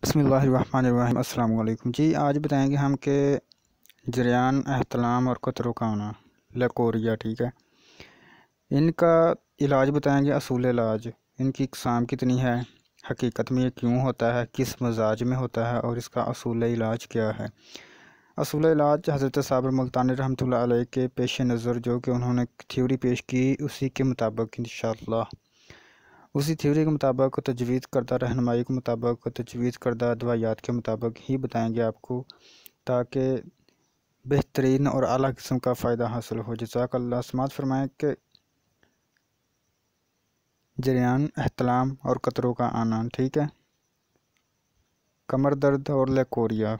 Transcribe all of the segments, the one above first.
बिस्मिल्लाहिर्रहमानिर्रहीम। अस्सलाम वालेकुम जी। आज बताएंगे हम कि जरियान, एहतलाम और कतरो का आना, लकोरिया, ठीक है, इनका इलाज बताएंगे। असूल इलाज, इनकी इकसाम कितनी है, हकीकत में ये क्यों होता है, किस मजाज में होता है और इसका असूल इलाज क्या है। असूल इलाज हज़रत साबर मुल्तानी रहमतुल्लाह अलैह के पेश नज़र जो कि उन्होंने थ्योरी पेश की, उसी के मुताबिक इंशाअल्लाह, उसी थ्योरी के मुताबिक, तजवीज़ करदा रहनुमाई के मुताबिक, तजवीज़ करदा दवायात के मुताबिक ही बताएंगे आपको, ताकि बेहतरीन और आला किस्म का फ़ायदा हासिल हो। जज़ाकल्लाह। समात फरमाएँ कि जरियान, एहतलाम और कतरों का आना, ठीक है, कमर दर्द और लकोरिया,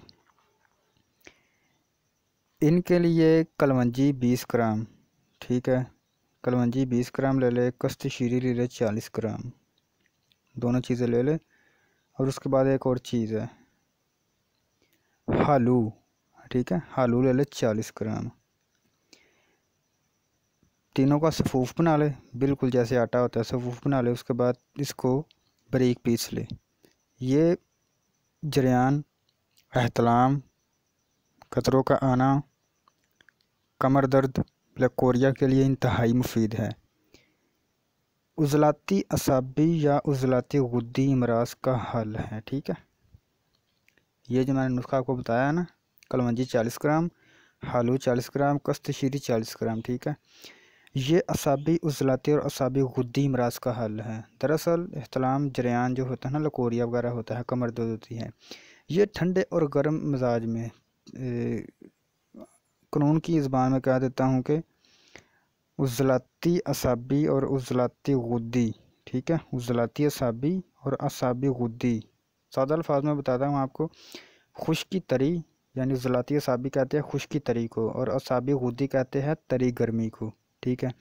इनके लिए कलवंजी 20 ग्राम, ठीक है, कलवंजी 20 ग्राम ले ले, कश्त शीरी ले ले 40 ग्राम, दोनों चीज़ें ले ले। और उसके बाद एक और चीज़ है हालू, ठीक है, हालू ले ले 40 ग्राम। तीनों का सफ़ूफ बना ले, बिल्कुल जैसे आटा होता है सफ़ूफ बना ले। उसके बाद इसको बारीक पीस ले। ये जरियान, एहतलाम, कतरों का आना, कमर दर्द, लकोरिया के लिए इंतहाई मुफीद है। उज़लाती असाबी या उज़लाती गुद्दी इमराज का हल है, ठीक है। ये जो मैंने नुस्खा आपको बताया ना, कलवंजी 40 ग्राम, हालू 40 ग्राम, कश्त शीरी 40 ग्राम, ठीक है, ये असाबी उज़लाती और असाबी गुद्दी इमराज का हल है। दरअसल एहतलाम जरियान जो होता है ना, लकोरिया वगैरह होता है, कमर दर्द होती है, ये ठंडे और गर्म मिजाज में, कानून की ज़बान में कह देता हूँ कि उज़लाती असाबी और उज़लाती गुद्दी, ठीक है, उज़लाती असाबी और असाबी गुद्दी, सादा अल्फाज में बताता हूँ आपको। खुश्की तरी यानी उज़लाती असाबी कहते हैं खुश्की तरी को, और असाबी गुद्दी कहते हैं तरी गर्मी को, ठीक है।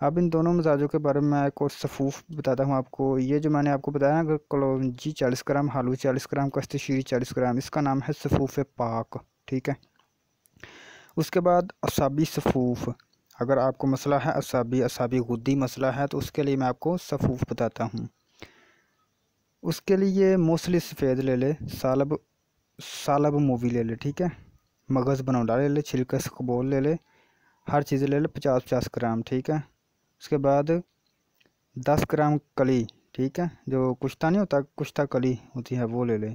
अब इन दोनों मिजाजों के बारे में मैं एक और सफ़ूफ बताता हूँ आपको। ये जो मैंने आपको बताया ना, कलौंजी 40 ग्राम, हालू 40 ग्राम, कश्त शीरी 40 ग्राम, इसका नाम है सफ़ूफ पाक, ठीक है। उसके बाद असाबी सफ़ूफ, अगर आपको मसला है असाबी असाबी गुद्दी मसला है, तो उसके लिए मैं आपको सफ़ूफ बताता हूँ। उसके लिए मूसली सफ़ेद ले ले, सालब सालब मूवी ले ले, ठीक है, मगज़ बनौला ले ले, छिलका कबूल ले ले, हर चीज़ ले ले 50-50 ग्राम, ठीक है। उसके बाद 10 ग्राम कली, ठीक है, जो कुश्ता नहीं होता, कुश्ता कली होती है, वो ले ले।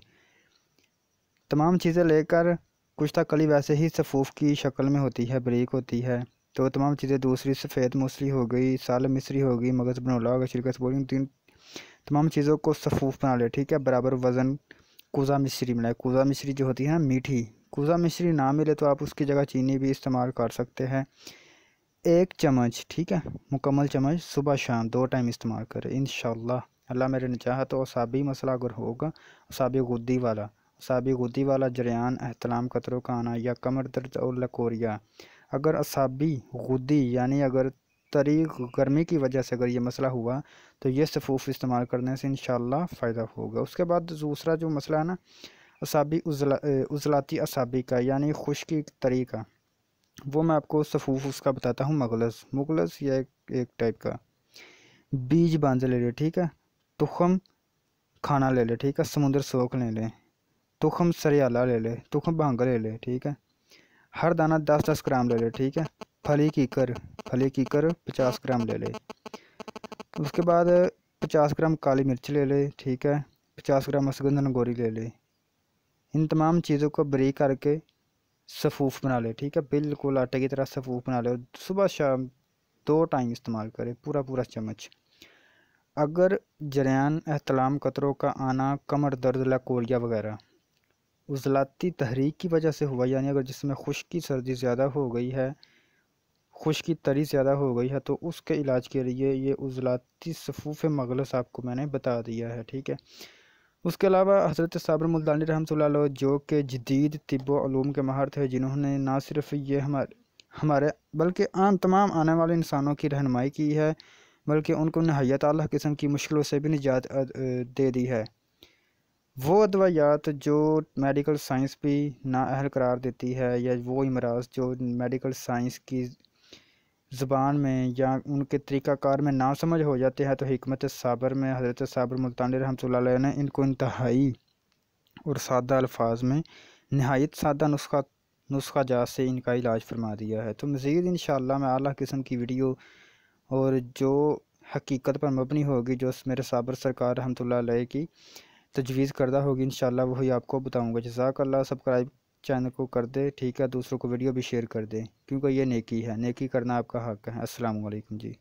तमाम चीज़ें लेकर, कुश्ता कली वैसे ही सफ़ूफ की शक्ल में होती है, बारीक होती है, तो तमाम चीज़ें दूसरी सफ़ेद मूसली हो गई, सालब मिस्री हो गई, मगज़ बनौला हो गया, छिलका कबूल, तीन तमाम चीज़ों को सफ़ूफ बना ले, ठीक है। बराबर वज़न कुज़ा मिश्री बनाए। कुज़ा मिश्री जो होती है ना मीठी, कुज़ा मिश्री ना मिले तो आप उसकी जगह चीनी भी इस्तेमाल कर सकते हैं। 1 चम्मच, ठीक है, मुकम्मल चम्मच, सुबह शाम 2 टाइम इस्तेमाल करें इंशाअल्लाह। अल्लाह मेरे ने चाहा तो असाबी मसला अगर होगा, असाबी गुद्दी वाला, असाबी गुद्दी वाला जरियान, एहतलाम, कतरों का आना या कमर दर्द और लकोरिया, अगर असाबी गुद्दी यानी अगर तरी गर्मी की वजह से अगर ये मसला हुआ, तो ये सफ़ूफ इस्तेमाल करने से इंशाअल्लाह फ़ायदा होगा। उसके बाद दूसरा जो मसला है ना, असाबी उज़लाती असाबी का यानी खुश्की तरी का, वो मैं आपको सफ़ूफ उसका बताता हूँ। मुगलस या एक टाइप का बीज बांझ ले ले, ठीक है, तुखम खाना ले ले, ठीक है, समुद्र सोख ले ले, तुखम सरियाला ले ले, तुखम भांग ले ले, ठीक है, हर दाना 10-10 ग्राम ले ले, ठीक है, फली कीकर 50 ग्राम ले ले। उसके बाद 50 ग्राम काली मिर्च ले ले, ठीक है, 50 ग्राम असगंध नगोरी ले ले। इन तमाम चीज़ों को बारीक करके सफ़ूफ बना ले, ठीक है, बिल्कुल आटे की तरह सफ़ूफ बना ले, और सुबह शाम 2 टाइम इस्तेमाल करें, पूरा पूरा चम्मच। अगर जरियान, एहतलाम, कतरों का आना, कमर दर्द, लकोरिया वगैरह उज़लाती तहरीक की वजह से हुआ, यानी अगर जिसमें खुश्की सर्दी ज़्यादा हो गई है, खुश्की तरी ज़्यादा हो गई है, तो उसके इलाज के लिए ये उज़लाती सफ़ूफ़ मगलस आपको मैंने बता दिया है, ठीक है। उसके अलावा हज़रत साबर मुल्तानी रहमतुल्लाह अलैह जो कि जदीद तिब्ब व उलूम के माहिर थे, जिन्होंने ना सिर्फ ये हमारे बल्कि आम तमाम आने वाले इंसानों की रहनुमाई की है, बल्कि उनको नहायत आला किस्म की मुश्किलों से भी निजात दे दी है। वो अदवायात जो मेडिकल साइंस भी नाअहल करार देती है, या वो इमराज जो मेडिकल साइंस की ज़बान में या उनके तरीक़ाकार में ना समझ हो जाते हैं, तो हिकमत साबर में हज़रत साबर मुल्तानी रहमतुल्लाह अलैह ने इनको इंतहाई और सादा अल्फाज में नहायत सादा नुस्खा जात से इनका इलाज फरमा दिया है। तो मज़ीद इंशाअल्लाह मैं आला किस्म की वीडियो और जो हकीकत पर मबनी होगी, जो मेरे साबर सरकार रहमतुल्लाह अलैह की तजवीज़ करदा होगी, इंशाअल्लाह वही आपको बताऊँगा। जज़ाकल्लाह। सब्सक्राइब चैनल को कर दे, ठीक है। दूसरों को वीडियो भी शेयर कर दे, क्योंकि ये नेकी है, नेकी करना आपका हक़ है। अस्सलामु अलैकुम जी।